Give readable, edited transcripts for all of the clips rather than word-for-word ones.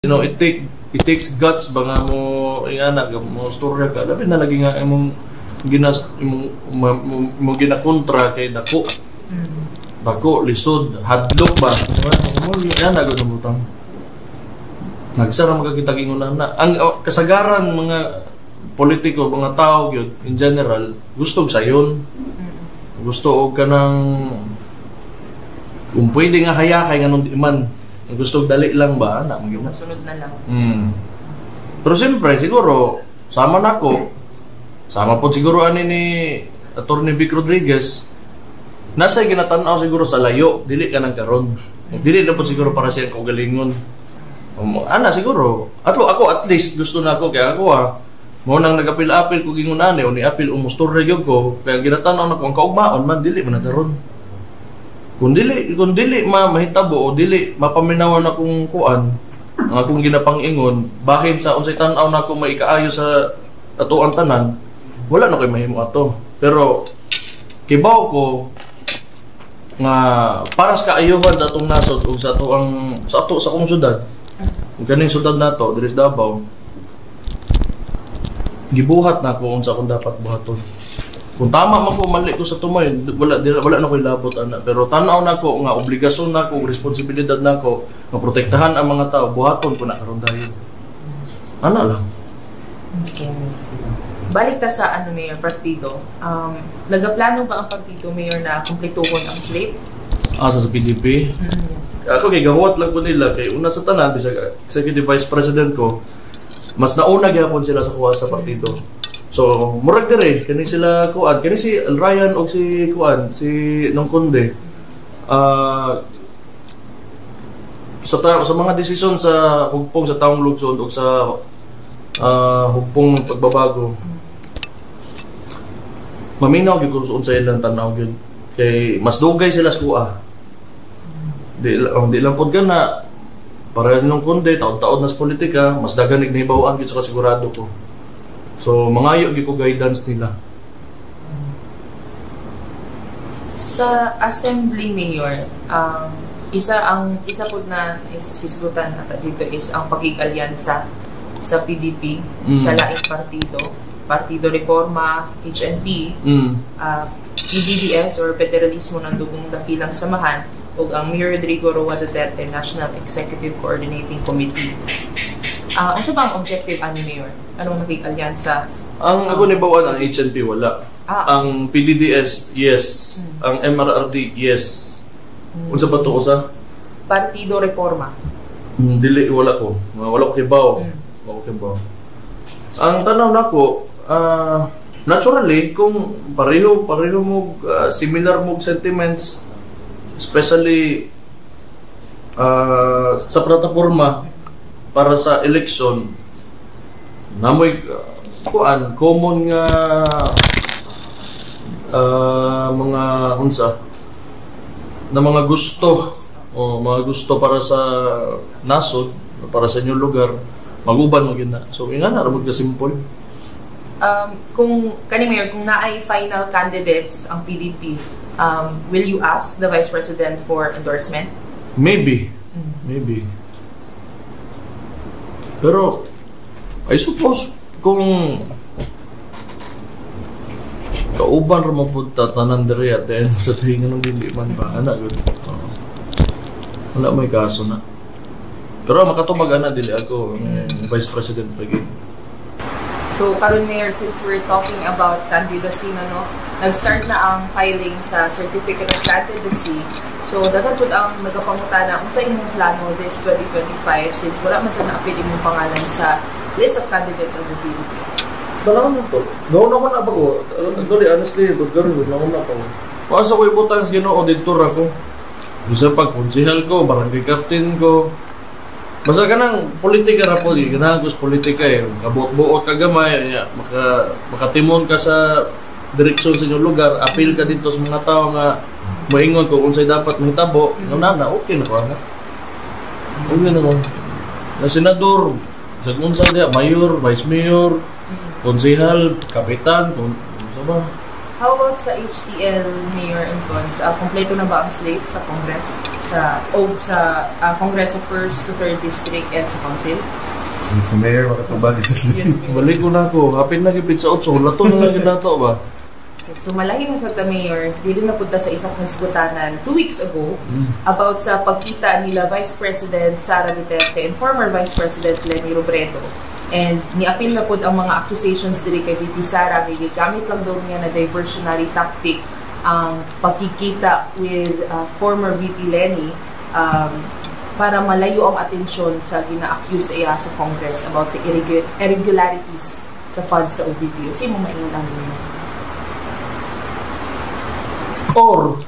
You know, it takes guts ba nga mo anak mo storya ka labi na lagi nga imong ginakontra kay dako. Dako lisod hadlok ba. Mo ana gud mo tang. Nagsara magkakita gingon na. Ang kasagaran mga politiko, mga tao gyud in general gusto sayon. Gusto og kanang kung pwede nga hayakay nga nung di man gusto dali lang ba na magyud sunod na lang. Pero siyempre siguro sama nako. Sama po siguro ani ni Attorney Vic Rodriguez. Nasa ginatanaw siguro sa layo, dili ka nang karon. Dili na po siguro para siya kaugalingon. Ana siguro. Ako at least gusto na ako kaya ako mo nang nagapil-apil ko gingunane o ni apil umustorya gyud ko kaya ginatanaw nako ang kaugmaon man dili man karon. Kung dili mahitabo o dili mapaminawan akong kuan ang akong ginapang-ingon bahin sa unsay tan-aw nako maikaayo sa ato ang tanan wala na koy mahimo ato. Pero kibaw ko nga para sa kaayuhan sa atong nasod ug sa ato sa akong syudad ug kaning syudad nato diri sa Davao gibuhat na ko unsa akong dapat buhaton. Kung tama man ko mali ko sa tumay wala na koy labot ana pero tan-aw nako nga obligasyon nako responsibilidad nako nga protektahan ang mga tao buhaton ko na karon dayon. Ana lang. Okay. Balik ta sa mayor partido. Nagaplano ba ang partido mayor na kumpletuhon ang slate? Sa PDP? Yes. Ako kay gahuat lang ko nila kay una sa tanan bisa executive vice president ko mas nauna gyapon sila sa kuha sa partido. So murag dire kani sila kuan kani si Ryan o si kuan si Nong Conde sa mga desisyon sa hugpong sa taong lungsod o sa hugpong pagbabago maminaw gyud kung sa ilang tanaw gyud kay mas dugay sila sa kuha di lang pod kana para Nong Conde taon-taon na sa politika mas daghan ni hibaw-an gyud sa kasigurado ko. So, mangayo gyud ko guidance nila. Sa Assembly Mayor, isa po na hisgutan nata dito is ang pagig-alyansa sa PDP, sa laing Partido Reforma, HNP, PDDS or Federalismo ng Dugong Dakilang Samahan, ug ang Mayor Rodrigo Roa Duterte National Executive Coordinating Committee. Ano ba ang objective ani Mayor? Anong naging-alyansa? Ang ako nibawaan ang HNP wala. Ang PDDS yes. Ang MRRD yes. Unsa ba to usa? Partido Reforma. Dili wala ko. Wala ko kibaw. Wala ko kibaw. Ang tanaw nako naturally kung pareho mo similar mo sentiments especially sa plataforma para sa election namoy kuan common nga mga unsa na mga gusto para sa nasod para sa inyong lugar maguban mo gyud na so inga na ra ka simple. Kung Mayor, kung naay final candidates ang PDP, will you ask the Vice President for endorsement? Maybe. Pero I suppose kung kauban ra mo pud tanan diri at then sa tingan ng dili man ba ana gud. Wala may kaso na. Pero makatubag ana dili ako Vice President pagi. So karon Mayor, since we're talking about candidacy nag-start na ang filing sa Certificate of Candidacy. So dapat pud ang nagapangutana unsa imong plano this 2025 since wala man sa naapil imong pangalan sa list of candidates of the PDP. Dalawa na to. Gawon ako na ba ko? Actually, honestly, gawon na ako. Pasa ko ibutang sa Ginoo auditor ako. Bisa pag konsehal ko, barangay captain ko. Basta ka ng politika na po, ginagos politika kabuot-buot ka gamay, makatimon ka sa direksyon sa inyong lugar, apil ka dito sa mga tao nga maingon ko kung sa'y dapat mahitabo, okay na ko. Okay na ko. Na senador, sa kung saan diya, mayor, vice mayor, konsehal, kapitan, kung sa ba? How about sa HTL Mayor and Cons? Kompleto na ba ang slate sa Congress? sa Congress sa 1st to 3rd District and sa Council. Si Mayor, makatubag isa sa Yes, Mayor. Balik ko na ako. Hapin na gipit sa 8. Lato na lang ginato ba? So malahing sa Mayor, dili na punta sa isang hisgutanan 2 weeks ago about sa pagkita nila Vice President Sara Duterte and former Vice President Leni Robredo. And niapil na po ang mga accusations diri kay VP Sara kay gamit lang daw niya na diversionary tactic ang pagkikita with former VP Leni para malayo ang atensyon sa gina-accuse iya sa Congress about the irregularities sa funds sa OVP. Kasi mo maingon ang ninyo. Or,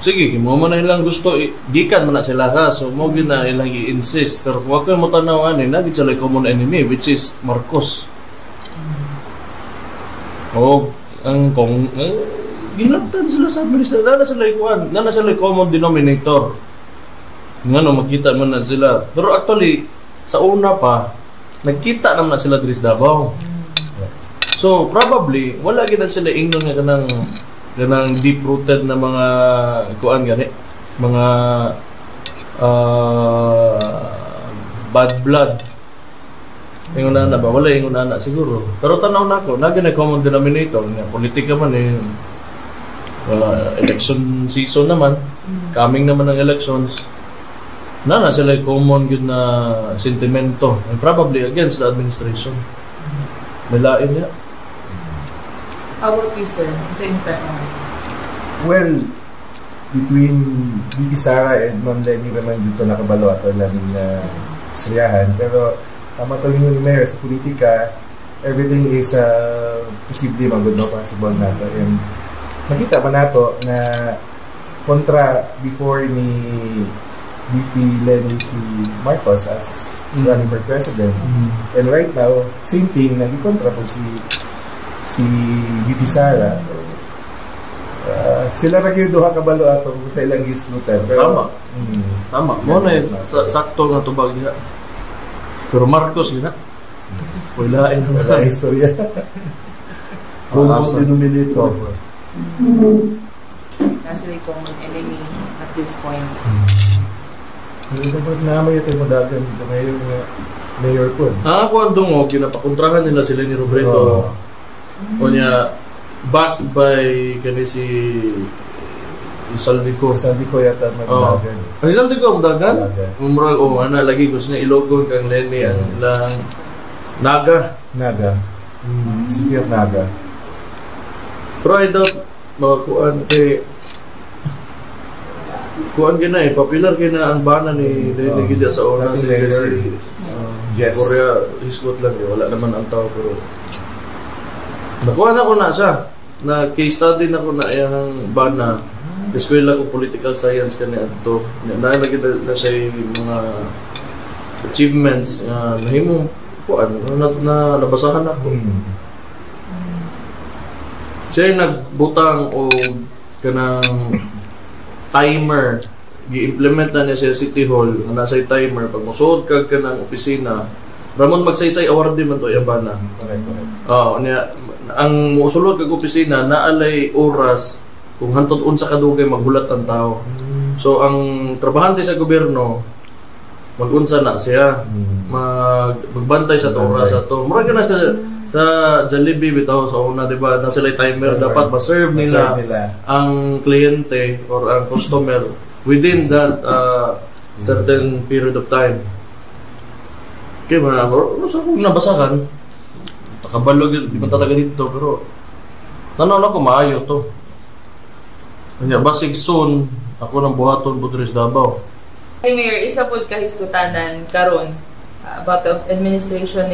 sige, mo man na ilang gusto, gikan man na sila ka, so mo na ilang i-insist. Pero kung ako mo tanawan, naging sila common enemy, which is Marcos. O, ginaptan sila sa administration, nana sila common denominator. Nga no, magkita man na sila. Pero actually, sa una pa, nagkita naman na sila diri sa Davao. So, probably, wala gina sila ingnon nga kanang deep-rooted na mga kuan gani, mga bad blood. Ingon na ba? Wala ingon na siguro. Pero tanaw na ko, naging common denominator nga politika man election season naman, coming naman ng elections. Na sila common yun na sentimento and probably against the administration. Malain niya. How about you, sir? Same time. Well, between VP Sara and Ma'am Leni naman dito nakabalo ato namin na istoryahan. Pero matawin mo ni Mayor sa politika, everything is posible magod no possible nato. And nakita pa nato na kontra before ni VP Leni si Marcos as running for president. And right now, same thing, nag-kontra po si VP Sara. Sila rin yung duha kabalo ato sa ilang gislutan. Tama. Tama. Mo na sakto nga tubag niya. Pero Marcos yun na. Wala Wala istorya. Common denominator. Nasa may common enemy at this point. Dapat naman ito yung madagan dito ngayon nga mayor po. Ako ang dungo, kinapakontrahan nila sila ni Robredo. O niya, backed by si Saldico. Saldico yata magdagan. Ang Saldico ang dagan? Umrag, lagi gusto niya ilogon kang Leni ang ilang Naga. City of Naga. Pero I doubt makakuan kay kuan gina popular kina ang bana ni Leni gid sa una si Yes. Korea hisgot lang wala naman ang tao pero nakuha na ko na siya na case study na ko na yung bana eskwela ko political science kani adto nalagay na siya mga achievements nahimo kuan na nabasahan ako siya nagbutang o kanang timer gi-implement na niya sa City Hall nga nasa timer pag musuod kag kanang opisina ramon magsaysay award man to yabana niya ang musulod kag opisina naalay oras kung hantod unsa kadugay magbulat ang tao. So ang trabahante sa gobyerno magunsa na siya magbantay sa oras ato. Mura na sa Jollibee bitaw sa una di ba na sila timer dapat ma-serve nila ang kliyente or ang customer within that certain period of time. Kaya man sa kung nabasahan kabalo di man talaga dito pero tanaw na ko maayo to kanya basig soon ako nang buhaton po diri sa Davao. Hey Mayor, isa po kahiskutanan karon about the administration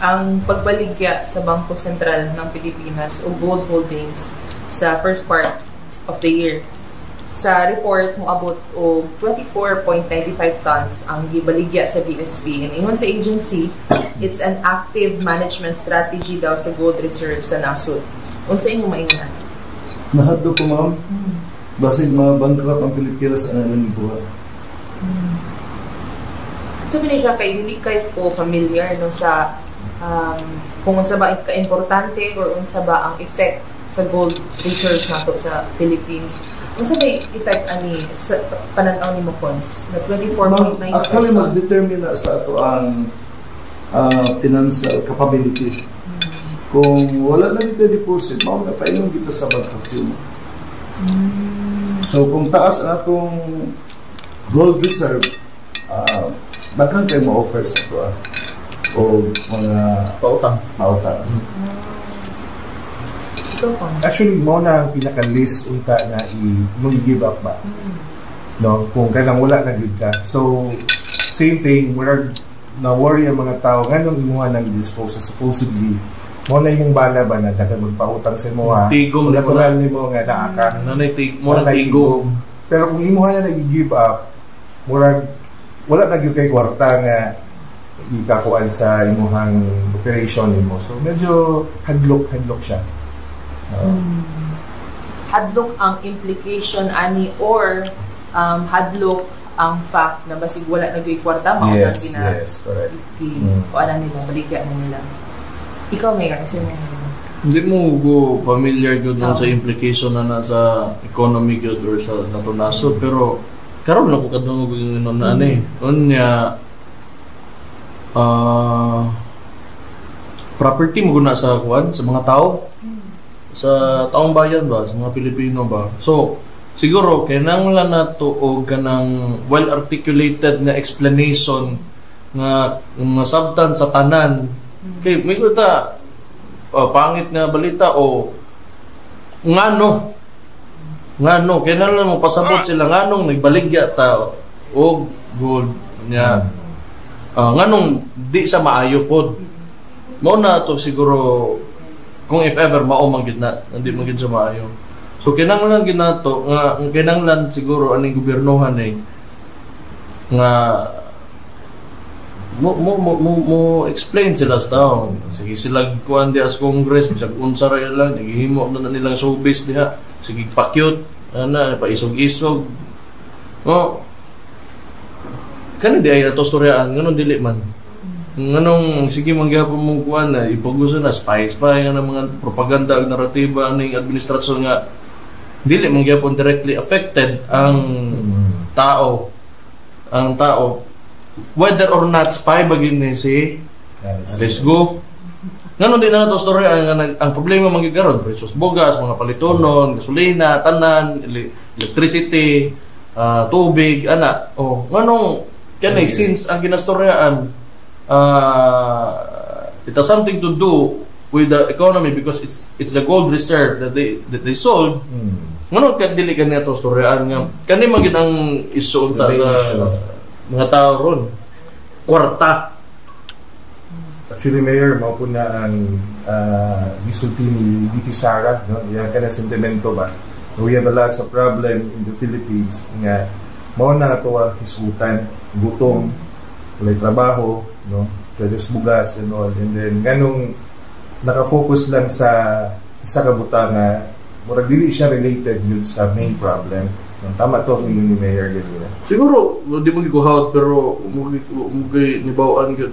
ang pagbaligya sa Bangko Sentral ng Pilipinas o gold holdings sa first part of the year. Sa report mo abot o 24.95 tons ang gibaligya sa BSP. And ingon sa agency, it's an active management strategy daw sa gold reserves sa nasod. Unsa inyo maingon? Nahadlo ko ma'am. Basig mga bankrupt ang Pilipinas sa ananan ni buhat. So siya kay hindi kayo po familiar no sa kung unsa ba ka-importante or unsa ba ang effect sa gold reserves nato sa Philippines. Unsa may effect ani sa pananaw nimo Cons? Na 24.9 Actually, mag-determine na sa ato ang financial capability. Kung wala na dito deposit, mao na paingon dito sa bank. So kung taas ang atong gold reserve, daghan kayo ma-offer sa ito o mga Pautang. Actually, mo na ang pinaka-list unta na i-give up ba? No? Kung kailang wala na good ka. So, same thing, murag na-worry ang mga tao, ganong imuha nang i-dispose. Supposedly, mo na yung bala ba na dagan magpautang sa mo ha? Tigom. Natural ni mo nga naaka. Mo na tigom. Pero kung imuha na i-give up, murag, wala na gyud kay kwarta nga ikakuan sa imuhang operation nimo. So, medyo hadlok siya. Hadlok ang implication ani or hadlok ang fact na basig wala nagay kwarta mao na yes, correct. O ano nila, baligya mo nila. Ikaw Mayor, sino Hindi mo go familiar gyud sa implication na nasa economy gyud or sa natunasod, pero karon lang ko kadungog yung na ani. Unya property mo guna sa kuan sa mga tao. Sa taong bayan ba, sa mga Pilipino ba. So, siguro, kinanglan na to o ganang well-articulated na explanation nga nasabtan sa tanan. Kay, may kuta, pangit nga balita o ngano, kinanglan mo pasabot sila nganong nagbaligya ta o gold niya. Nganong di sa maayo pod. Mao na to siguro kung if ever mao man gid na hindi man gid sa maayo. So kinahanglan ginato nga kinahanglan siguro aning gobyernohan nga mo explain sila sa tao. Sige sila kuan di as Congress bisag unsa ra lang naghihimo na nilang showbiz diha. Sige pakyut ana paisog-isog. Kani di ay ato storyaan nganon dili man. Nganong sige mangyapon mong kuan na ipaguso na spy nga ng mga propaganda ug naratiba ning administrasyon nga dili mangyapon directly affected ang tao whether or not spy bagin ni si let's go nganon di na to story ang problema mangyagaron presyos bogas mga palitonon gasolina tanan electricity tubig ana nganong kanay since ang ginastoryaan it has something to do with the economy because it's the gold reserve that they sold. Ngano ka dili ka neto storyaan nga kani man gid ang isulta sa mga tao ron. Kwarta. Actually, Mayor, mao po na ang gisulti ni VP Sara, no? Yan ka na sentimento ba? We have a lot of problem in the Philippines nga mao na ito ang hisutan, gutom, walay trabaho, no? Produce bugas and all, and then ganong nakafocus lang sa isa ka buta nga murag dili siya related yun sa main problem. Tama to ni Mayor ganina. Siguro di mo gikuhawat pero mugay nibawaan gud.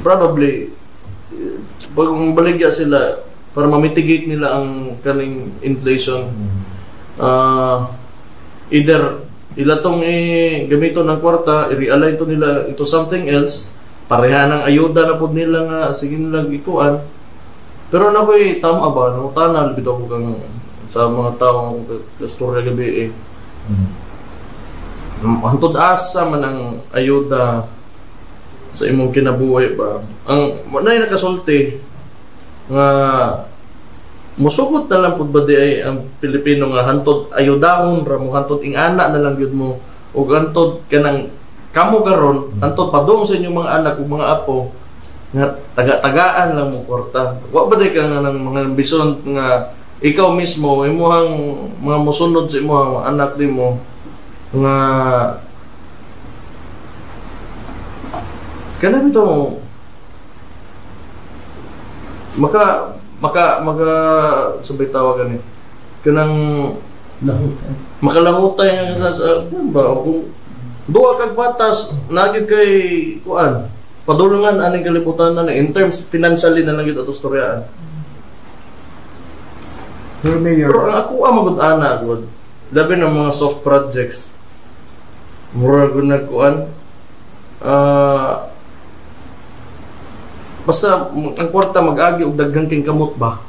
Probably pag baligya sila para ma-mitigate nila ang kaning inflation. Either ilatong gamiton ng kwarta, i-realign to nila into something else, pareha ng ayuda na po nila nga, sige nilang ikuan. Pero na ko'y tama ba, tanal bitaw ko kang sa mga taong kastorya gabi hantod asa man ang ayuda sa imong kinabuhi ba. Ang manay nakasulti nga musugot na lang pud ba di ay ang Pilipino nga hantod ayudahon ra mo hantod ingana na lang gyud mo ug hantod kanang kamo karon hantod padung sa inyong mga anak ug mga apo nga taga-tagaan lang mo kwarta. Wa ba di ka nga ng mga ambisyon nga ikaw mismo imong mga mosunod sa imong anak nimo nga kana bitaw maka sabay tawagan ni kanang makalahutay nga sa ba kung duha kag batas nagid kay kuan padulungan aning kalibutan na in terms financially na lang gyud ato storyaan. Pero Mayor, Pero ang ako magud ana gud. Labi ng mga soft projects. Mura gud nagkuan. Basta ang kwarta mag-agi og daghang king kamot ba.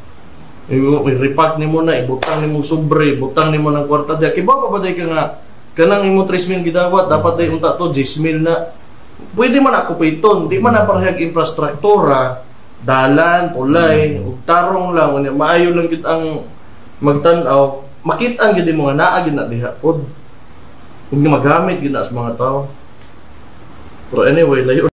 I-repack nimo na, ibutang nimo sobre, ibutang nimo ng kwarta diha. Kibaw pa ba day ka nga kanang imo 3,000 gidawat dapat day unta to 10,000 na. Pwede man ako piton, di man na parehag infrastruktura, dalan, tulay, ug tarong lang unya maayo lang gid ang magtan-aw, makita ang gid mga naa gid na diha pod. Ug magamit gid na sa mga tao. Pero anyway, layo